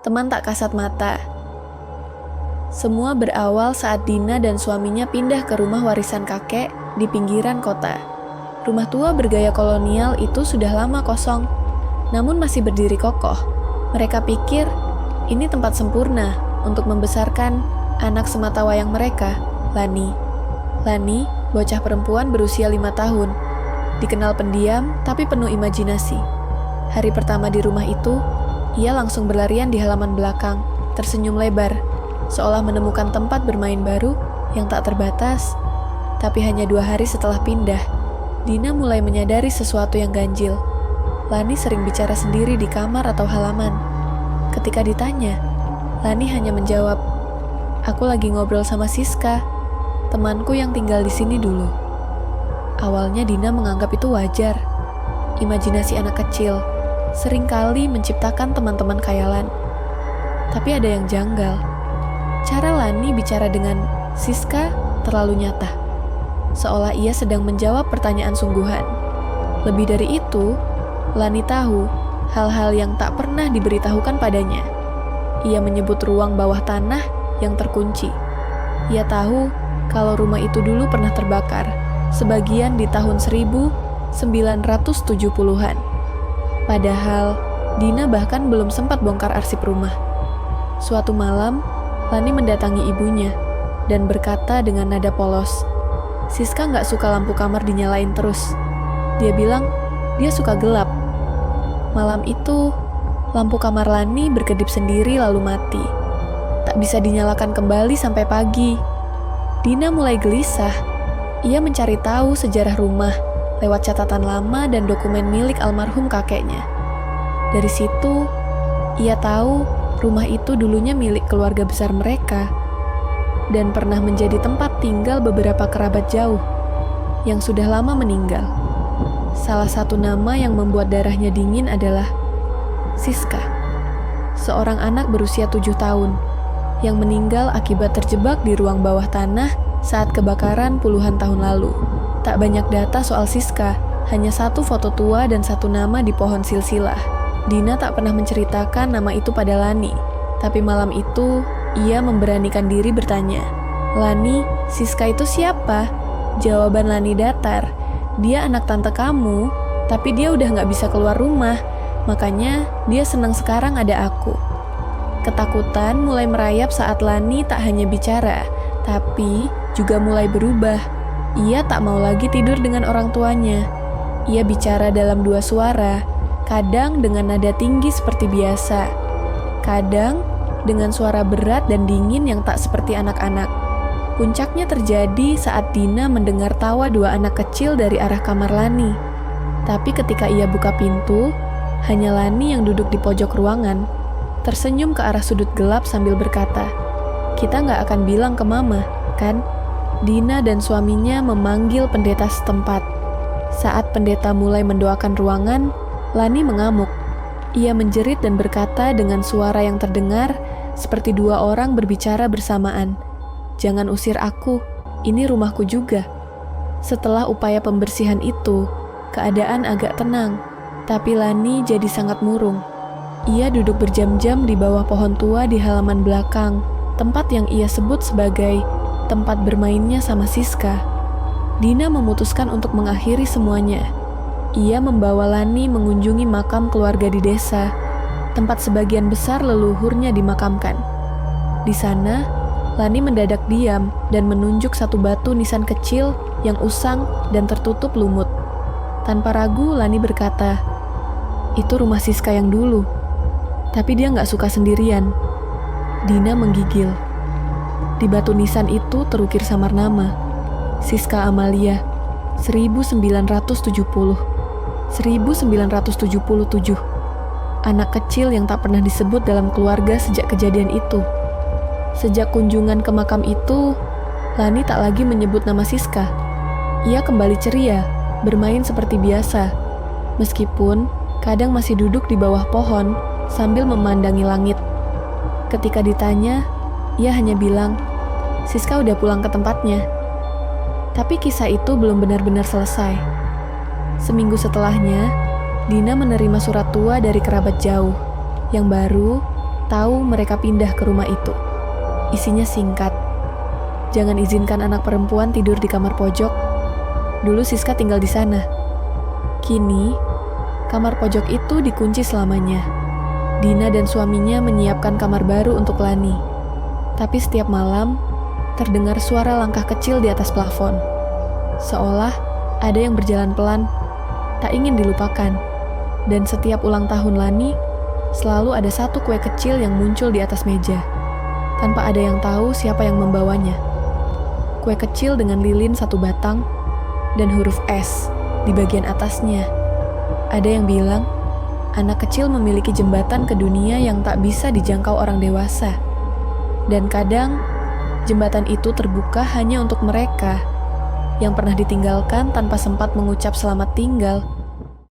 teman tak kasat mata. Semua berawal saat Dina dan suaminya pindah ke rumah warisan kakek di pinggiran kota. Rumah tua bergaya kolonial itu sudah lama kosong, namun masih berdiri kokoh. Mereka pikir ini tempat sempurna untuk membesarkan anak sematawayang mereka, Lani. Lani, bocah perempuan berusia 5 tahun, dikenal pendiam tapi penuh imajinasi. Hari pertama di rumah itu, ia langsung berlarian di halaman belakang, tersenyum lebar, seolah menemukan tempat bermain baru yang tak terbatas. Tapi hanya 2 hari setelah pindah, Dina mulai menyadari sesuatu yang ganjil. Lani sering bicara sendiri di kamar atau halaman. Ketika ditanya, Lani hanya menjawab, "Aku lagi ngobrol sama Siska, temanku yang tinggal di sini dulu." Awalnya Dina menganggap itu wajar. Imajinasi anak kecil seringkali menciptakan teman-teman khayalan. Tapi ada yang janggal. Cara Lani bicara dengan Siska terlalu nyata, seolah ia sedang menjawab pertanyaan sungguhan. Lebih dari itu, Lani tahu hal-hal yang tak pernah diberitahukan padanya. Ia menyebut ruang bawah tanah yang terkunci. Ia tahu kalau rumah itu dulu pernah terbakar, sebagian di tahun 1970-an. Padahal, Dina bahkan belum sempat bongkar arsip rumah. Suatu malam, Lani mendatangi ibunya dan berkata dengan nada polos, "Siska nggak suka lampu kamar dinyalain terus. Dia bilang dia suka gelap." Malam itu, lampu kamar Lani berkedip sendiri lalu mati. Tak bisa dinyalakan kembali sampai pagi. Dina mulai gelisah. Ia mencari tahu sejarah rumah lewat catatan lama dan dokumen milik almarhum kakeknya. Dari situ, ia tahu rumah itu dulunya milik keluarga besar mereka dan pernah menjadi tempat tinggal beberapa kerabat jauh yang sudah lama meninggal. Salah satu nama yang membuat darahnya dingin adalah Siska, seorang anak berusia 7 tahun yang meninggal akibat terjebak di ruang bawah tanah saat kebakaran puluhan tahun lalu. Tak banyak data soal Siska, hanya 1 foto tua dan 1 nama di pohon silsilah. Dina tak pernah menceritakan nama itu pada Lani, tapi malam itu ia memberanikan diri bertanya, "Lani, Siska itu siapa?" Jawaban Lani datar, "Dia anak tante kamu, tapi dia udah gak bisa keluar rumah, makanya dia senang sekarang ada aku." Ketakutan mulai merayap saat Lani tak hanya bicara, tapi juga mulai berubah. Ia tak mau lagi tidur dengan orang tuanya. Ia bicara dalam 2 suara, kadang dengan nada tinggi seperti biasa, kadang dengan suara berat dan dingin yang tak seperti anak-anak. Puncaknya terjadi saat Dina mendengar tawa 2 anak kecil dari arah kamar Lani. Tapi ketika ia buka pintu, hanya Lani yang duduk di pojok ruangan, tersenyum ke arah sudut gelap sambil berkata, "Kita nggak akan bilang ke mama, kan?" Dina dan suaminya memanggil pendeta setempat. Saat pendeta mulai mendoakan ruangan, Lani mengamuk. Ia menjerit dan berkata dengan suara yang terdengar seperti 2 orang berbicara bersamaan, "Jangan usir aku, ini rumahku juga." Setelah upaya pembersihan itu, keadaan agak tenang, tapi Lani jadi sangat murung. Ia duduk berjam-jam di bawah pohon tua di halaman belakang, tempat yang ia sebut sebagai tempat bermainnya sama Siska. Dina memutuskan untuk mengakhiri semuanya. Ia membawa Lani mengunjungi makam keluarga di desa, tempat sebagian besar leluhurnya dimakamkan. Di sana, Lani mendadak diam dan menunjuk 1 batu nisan kecil yang usang dan tertutup lumut. Tanpa ragu, Lani berkata, "Itu rumah Siska yang dulu, tapi dia nggak suka sendirian." Dina menggigil. Di batu nisan itu terukir samar nama, Siska Amalia, 1970. 1977. Anak kecil yang tak pernah disebut dalam keluarga sejak kejadian itu. Sejak kunjungan ke makam itu, Lani tak lagi menyebut nama Siska. Ia kembali ceria, bermain seperti biasa, meskipun kadang masih duduk di bawah pohon sambil memandangi langit. Ketika ditanya, ia hanya bilang, "Siska udah pulang ke tempatnya." Tapi kisah itu belum benar-benar selesai. Seminggu setelahnya, Dina menerima surat tua dari kerabat jauh. Yang baru, tahu mereka pindah ke rumah itu. Isinya singkat. Jangan izinkan anak perempuan tidur di kamar pojok. Dulu Siska tinggal di sana. Kini, kamar pojok itu dikunci selamanya. Dina dan suaminya menyiapkan kamar baru untuk Lani. Tapi setiap malam, terdengar suara langkah kecil di atas plafon. Seolah ada yang berjalan pelan, tak ingin dilupakan. Dan setiap ulang tahun Lani, selalu ada satu kue kecil yang muncul di atas meja, tanpa ada yang tahu siapa yang membawanya. Kue kecil dengan lilin 1 batang, dan huruf S di bagian atasnya. Ada yang bilang, anak kecil memiliki jembatan ke dunia yang tak bisa dijangkau orang dewasa. Dan kadang, jembatan itu terbuka hanya untuk mereka yang pernah ditinggalkan tanpa sempat mengucap selamat tinggal